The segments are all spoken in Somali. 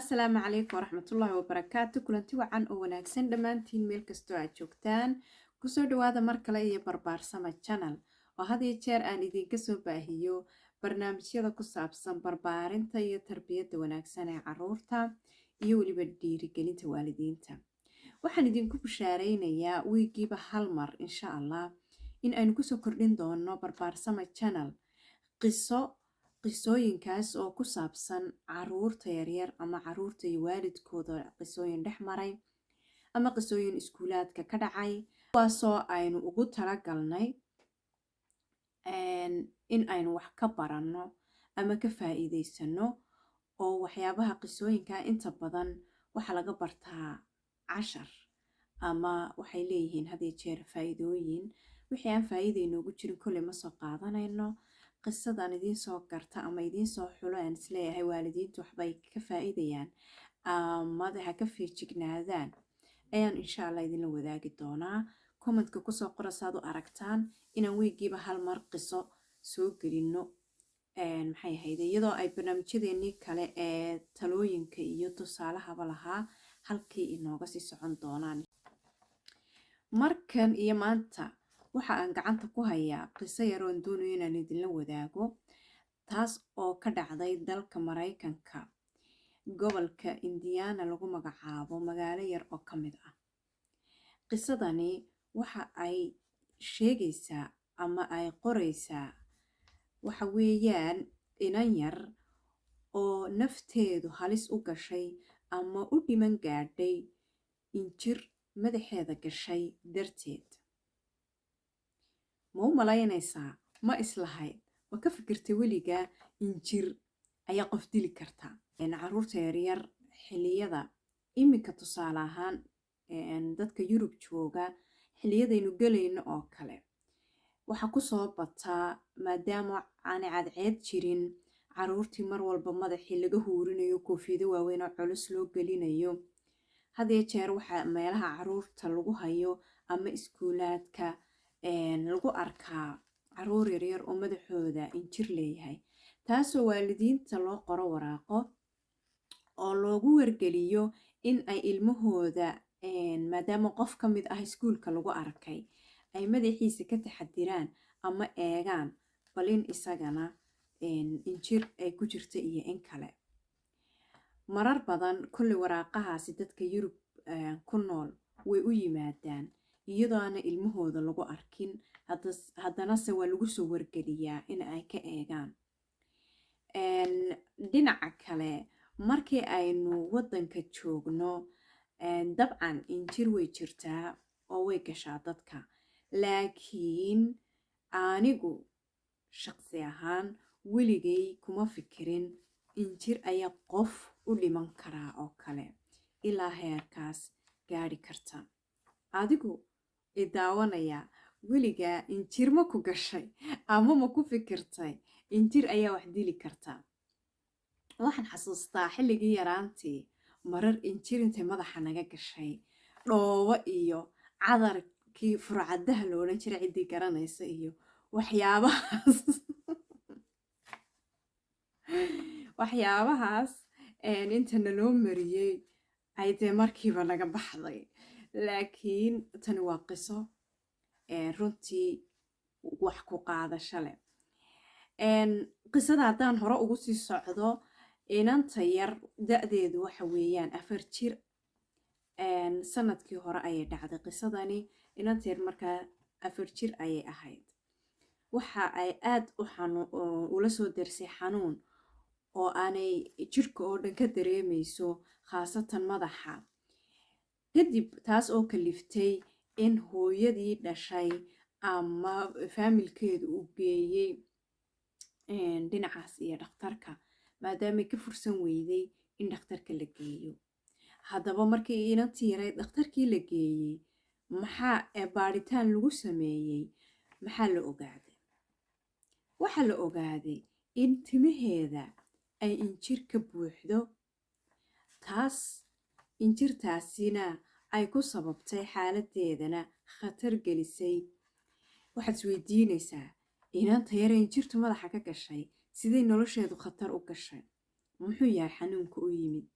Asalaamu calaykum waraxmatullaahi wabarakaatu. Kulanti wacan oo wanaagsan dhammaantiin meel kastoo aad joogtaan. Kusoo dhawaada mar kale iyo Barbaarsama Channel oo had iyo jeer aan idinka soo baahiyo barnaamijyada ku saabsan barbaarinta iyo tarbiyadda wanaagsan ee carruurta iyo weliba dhiirigelinta waalidiinta. Waxaan idinku bushaaraynayaa wiigiiba hal mar insha Allah in aynu kusoo kordhin doono Barbaarsama Channel qisooyinkaas oo ku saabsan carruurta yaryar ama carruurta iyo waalidkooda qisooyin dhex maray ama qisooyin iskuulaadka ka dhacay kuwaasoo aynu ugu talagalnay in aynu wax ka baranno ama ka faa'iidaysano. oo waxyaabaha qisooyinka inta badan waxa laga bartaa cashar ama waxay leeyihiin had iyo jeer faa'iidooyin. wixii aan faa'iido inoogu jirin kolley ma soo qaadanayno. qisadan idiin soo garta ama idiin soo xulo aan isleeyahay waalidiintu waxbay ka faa'iidayaan ama ha ka feejignaadaan ayaan insha Allah idinla wadaagi doonaa. commentka kusoo qora saad u aragtaan inaan wiigiiba hal mar qiso soo gelino maxay ahayd iyadoo ay barnaamijyadeennii kale ee talooyinka iyo tusaalahaba lahaa halkii inooga sii socon doonaan. markan iyo maanta waxa aan gacanta ku hayaa qiso yar oo doonayo inaan idinla wadaago, taas oo ka dhacday dalka Mareykanka, gobolka Indiana lagu magacaabo magaalo yar oo ka mid ah. qisadani waxa ay sheegaysaa ama ay qoraysaa waxa weeyaan inan yar oo nafteedu halis u gashay ama u dhiman gaadhay injir madaxeeda gashay darteed. ma u malaynaysaa? ma islahayd? ma ka fikirtay weligaa injir ayaa qof dili karta? carruurta yaryar xilliyada iminka tusaale ahaan dadka Yurub jooga xilliyadaynu gelayno oo kale waxa ku soo bataa maadaama aan cadceed jirin carruurtii mar walba madaxii laga huurinayo koofiyado waaweyn oo culus loo gelinayo. had iyo jeer waxa meelaha carruurta lagu hayo ama iskuulaadka lagu arkaa carruur yaryar oo madaxooda injir leeyahay, taasoo waalidiinta loo qoro waraaqo oo loogu wargeliyo in ay ilmahooda maadaama qof ka mid ah iskuulka lagu arkay ay madaxiisa ka taxadiraan ama eegaan bal in isagana injir ay ku jirta iyo in kale. marar badan kulli waraaqahaasi dadka Yurub ku nool way u yimaadaan iyadoo aan ilmahooda lagu arkin, haddana se waa lagu soo wargeliyaa in ay ka eegaan. dhinaca kale markii aynu waddanka joogno dabcan injir way jirtaa oo way gashaa dadka, laakiin anigu shaqsi ahaan weligay kuma fikirin injir ayaa qof u dhiman karaa oo kale ilaa heerkaas gaadhi karta. adigu idaawanaya weligaa injir ma ku gashay ama ma ku fikirtay injir ayaa wax dili karta? waxaan xasuustaa xilligii yaraantii marar injir intay madaxa naga gashay dhoobo iyo cadarkii furcadaha la odhan jiray ciddii garanaysa iyo waxyaabahaas inta naloo mariyey ay dee markiiba naga baxday. laakiin tani waa qiso runtii wax ku qaadasho leh. qisada haddaan hore ugu sii socdo, inanta yar da-deedu waxa weeyaan 4 jir. sanadkii hore ayay dhacday qisadani. inanta yar markaa 4 jir ayay ahayd. waxa ay aad ula soo darsay xanuun oo aanay jirka oo dhan ka dareemayso, khaasatan madaxa. kadib taas oo kaliftay in hooyadii dhashay ama faamilkeedu u geeyey dhinacaas iyo dhakhtarka maadaamay ka fursan weyday in dhakhtarka la geeyo. haddaba markii inantii yarayd dhakhtarkii la geeyey maxaa baadhitaan lagu sameeyey, maxaa la ogaaday? waxaa la ogaaday in timaheeda ay injir ka buuxdo. injirtaasina ay ku sababtay xaaladeedana khatar gelisay. waxaad isweydiinaysaa inanta yare injirtu madaxa ka gashay sidee nolosheedu khatar u gashay? muxuu yahay xanuunka u yimid?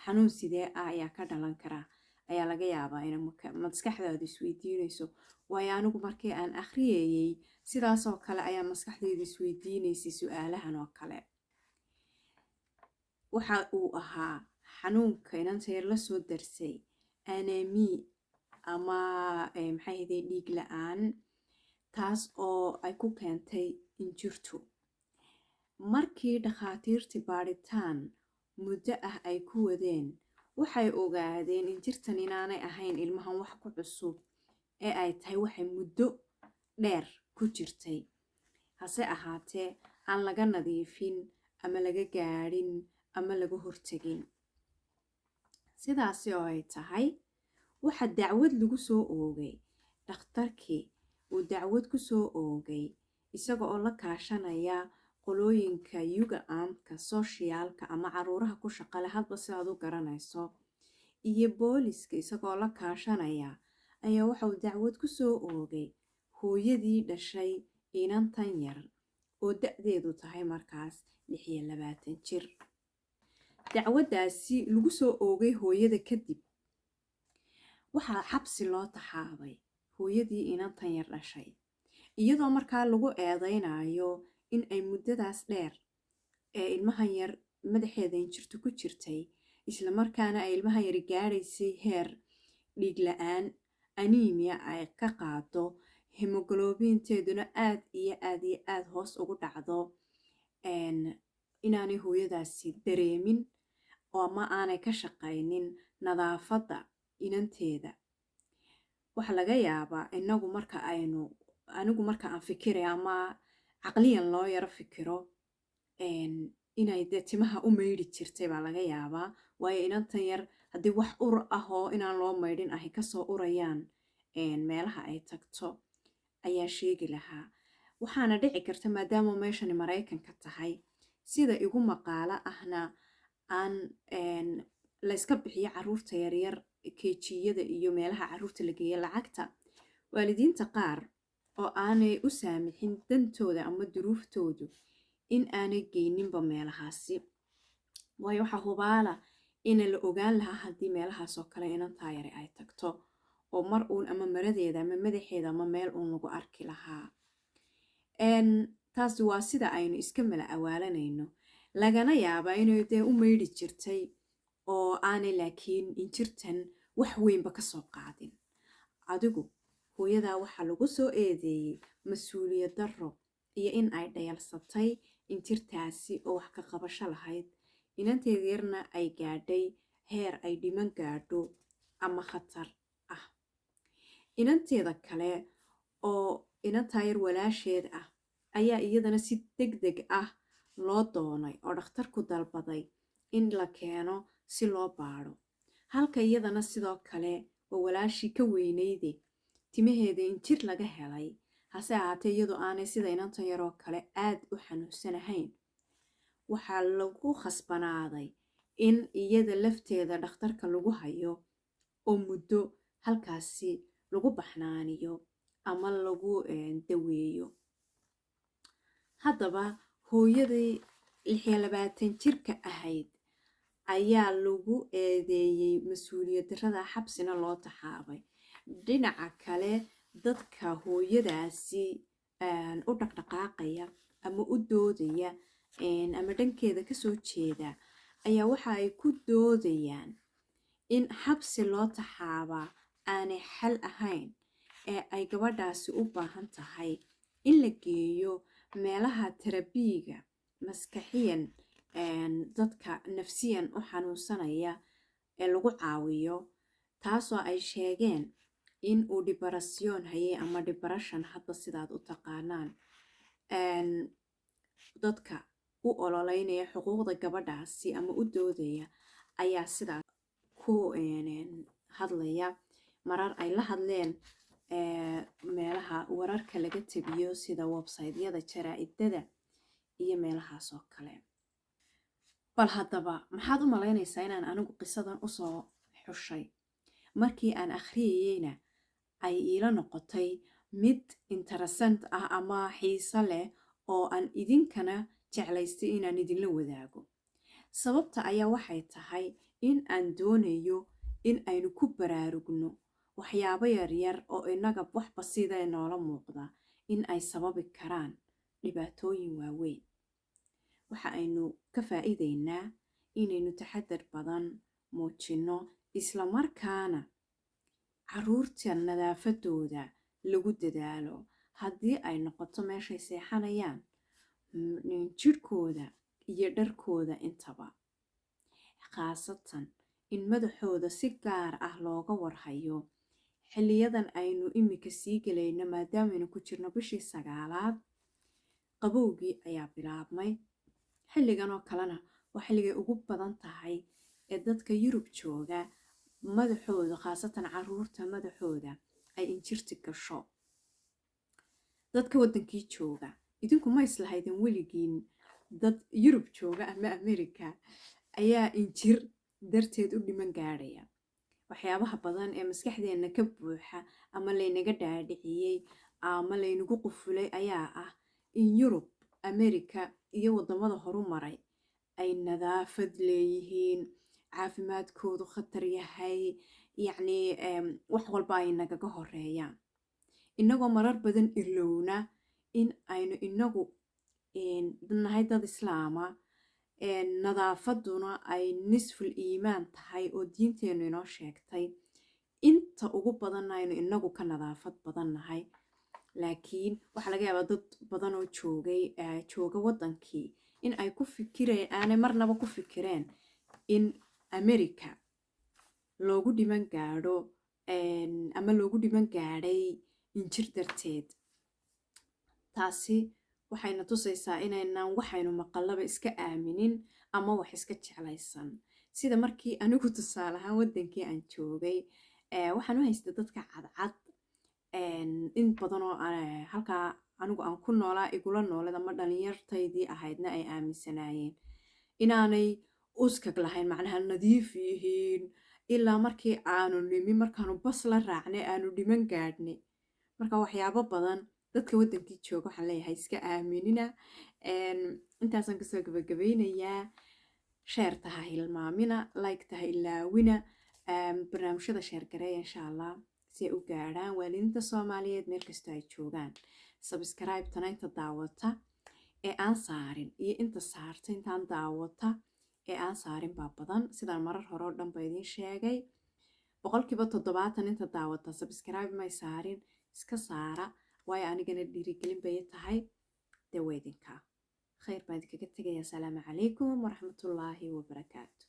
xanuun sidee ah ayaa ka dhalan karaa ayaa laga yaabaa in maskaxdaadu isweydiinayso. waayo anigu markii aan akhriyayey sidaasoo kale ayaa maskaxdaydu isweydiinaysay su-aalahan oo kale. waxa uu ahaa xanuunka inanta yar la soo darsay anemi ama maxay ahayde dhiig la-aan, taas oo ay ku keentay injirtu. markii dhakhaatiirtii baadhitaan muddo ah ay ku wadeen, waxay ogaadeen injirtan inaanay ahayn ilmahan wax ku cusub ee ay tahay waxay muddo dheer ku jirtay, hase ahaatee aan laga nadiifin ama laga gaadhin ama laga hortegin. sidaasi oo ay tahay, waxa dacwad lagu soo oogay, dhakhtarkii uu dacwad ku soo oogay isaga oo la kaashanaya qolooyinka yuga-aamka soshiyaalka ama caruuraha ku shaqale hadba sidaad u garanayso, iyo booliska isagoo la kaashanaya ayaa waxauu dacwad ku soo oogay hooyadii dhashay inantan yar oo da-deedu tahay markaas 26 jir. dacwaddaasi lagu soo oogay hooyada kadib, waxaa xabsi loo taxaabay hooyadii inantan yar dhashay, iyadoo markaa lagu eedeynayo in ay muddadaas dheer ee ilmahan yar madaxeeda injirtu ku jirtay, isla markaana ay ilmahan yari gaadhaysay heer dhiig la-aan anemia ay ka qaado, hemoglobinteeduna aad iyo aad hoos ugu dhacdo, inaanay hooyadaasi dareemin ama aanay ka shaqaynin nadaafadda inanteeda. waxa laga yaabaa anigu marka aan fikiray ama caqliyan loo yaro fikiro, inay dee timaha u maydhi jirtay baa laga yaabaa, waayo inantan yar haddii wax ur ah oo inaan loo maydhin ahy kasoo urayaan meelaha ay tagto ayaa sheegi lahaa. waxaana dhici karta maadaama meeshani Maraykanka tahay, sida igu maqaalo ahna aan layska bixiyo caruurta yaryar keejiyada iyo meelaha caruurta la geeya lacagta, waalidiinta qaar oo aanay u saamixin dantooda ama duruuftoodu in aanay geyninba meelahaasi. waayo waxaa hubaala ina la ogaan lahaa haddii meelahaasoo kale inantaa yari ay tagto, oo mar uun ama maradeeda ama madaxeeda ama meel uun lagu arki lahaa. taasi waa sida aynu iska mala awaalanayno, lagana yaabaa inay dee u maydhi jirtay oo aanay laakiin injirtan wax weynba ka soo qaadin. adigu hooyadaa waxaa lagu soo eedeeyey mas-uuliyad darro iyo in ay dhayalsatay injirtaasi oo wax ka qabasho lahayd, inanteeda yarna ay gaadhay heer ay dhiman gaadho ama khatar ah. inanteeda kale oo inantaa yar walaasheed ah ayaa iyadana si degdeg ah loo doonay oo dhakhtarku dalbaday in la keeno si loo baadho, halka iyadana sidoo kale oo walaashii ka weynayde timaheeda injir laga helay, hase ahaatee iyadoo aanay sida inantan yaroo kale aad u xanuunsanahayn. waxaa lagu khasbanaaday in iyada lafteeda dhakhtarka lagu hayo oo muddo halkaasi lagu baxnaaniyo ama lagu daweeyo. haddaba hooyadii 26 jirka ahayd ayaa lagu eedeeyey mas-uuliyad darrada, xabsina loo taxaabay. dhinaca kale, dadka hooyadaasi u dhaqdhaqaaqaya ama u doodaya ama dhankeeda kasoo jeeda ayaa waxa ay ku doodayaan in xabsi loo taxaabaa aanay xal ahayn, ee ay gabadhaasi u baahan tahay in la geeyo meelaha terabiiga maskaxiyan, dadka nafsiyan u xanuunsanaya ee lagu caawiyo, taasoo ay sheegeen in uu dhibarasyoon hayay ama dhibarashan hadba sidaad u taqaanaan. dadka u ololeynaya xuquuqda gabadhaasi ama u doodaya ayaa sidaas ku hadlaya. marar ay la hadleen meelaha wararka laga tabiyo sida websaydyada jaraa-idada iyo meelahaas oo kale. bal haddaba maxaad u malaynaysaa inaan anigu qisadan usoo xushay? markii aan akhriyayeyna ay iila noqotay mid interesant ah ama xiiso leh oo aan idinkana jeclaystay inaan idinla wadaago. sababta ayaa waxay tahay in aan doonayo in aynu ku baraarugno waxyaabo yaryar oo innaga waxba sida noola muuqda in ay sababi karaan dhibaatooyin waaweyn. waxa aynu ka faa'iidaynaa inaynu taxadar badan muujinno, isla markaana carruurta nadaafadooda lagu dadaalo. haddii ay noqoto meeshay seexanayaan, jidhkooda iyo dharkooda intaba, khaasatan in madaxooda si gaar ah looga warhayo. xilliyadan aynu imika sii gelayno, maadaamaynu ku jirno bishii 9aad, qabowgii ayaa bilaabmay. xilligan oo kalena waa xilligay ugu badan tahay ee dadka Yurub jooga madaxooda, khaasatan carruurta madaxooda ay injirti gasho. dadka waddankii jooga, idinku ma islahaydin weligiin dad Yurub jooga ama Amerika ayaa injir darteed u dhiman gaadhaya? waxyaabaha badan ee maskaxdeenna ka buuxa ama laynaga dhaadhiciyey ama laynagu qufulay ayaa ah in Yurub, Amerika iyo waddamada horu maray ay nadaafad leeyihiin, caafimaadkoodu khatar yahay, yacni wax walba ay nagaga horeeyaan. innagoo marar badan ilowna in aynu inagu nahay dad islaama, nadaafaduna ay nisful iimaan tahay oo diinteennu inoo sheegtay. inta ugu badan aynu inagu ka nadaafad badan nahay. laakiin waxaa laga yaabaa dad badan oo jooga waddankii in ay ku fikireen, aanay marnaba ku fikireen in Amerika loogu dhiman gaadho ama loogu dhiman gaadhay injir darteed. taasi waxayna tusaysaa inaynan waxaynu maqallaba iska aaminin ama wax iska jeclaysan. sida markii anigu tusaale ahaan waddankii aan joogay, waxaan u haystay dadka cadcad in badan oo halkaa anigu aan ku noolaa igula nooled ama dhalinyartaydii ahaydna ay aaminsanaayeen inaanay uskag lahayn, macnaha nadiif yihiin, ilaa markii aanu nimi, markaanu bas la raacnay aanu dhiman gaadhnay. marka waxyaabo badan dadka waddankii jooga waxaan leeyahay iska aaminina. intaasaan kasoo gabagabeynayaa. sheerta ha hilmaamina, like-ta ha ilaawina, barnaamijyada sheergareeya insha allah si ay u gaadhaan waalidiinta Soomaaliyeed meel kastoo ay joogaan. subscribe-tana inta daawata ee aan saarin iyo inta saarta intaan daawata ee aan saarin baa badan. sidaan marar hore oo dhan ba idiin sheegay, 70% inta daawata subscribe may saarin. iska saara, waayo anigana dhiirigelin bay tahay. daweydinka khayr baan idinkaga tegayaa. asalaamu calaykum waraxmatullaahi wabarakaatu.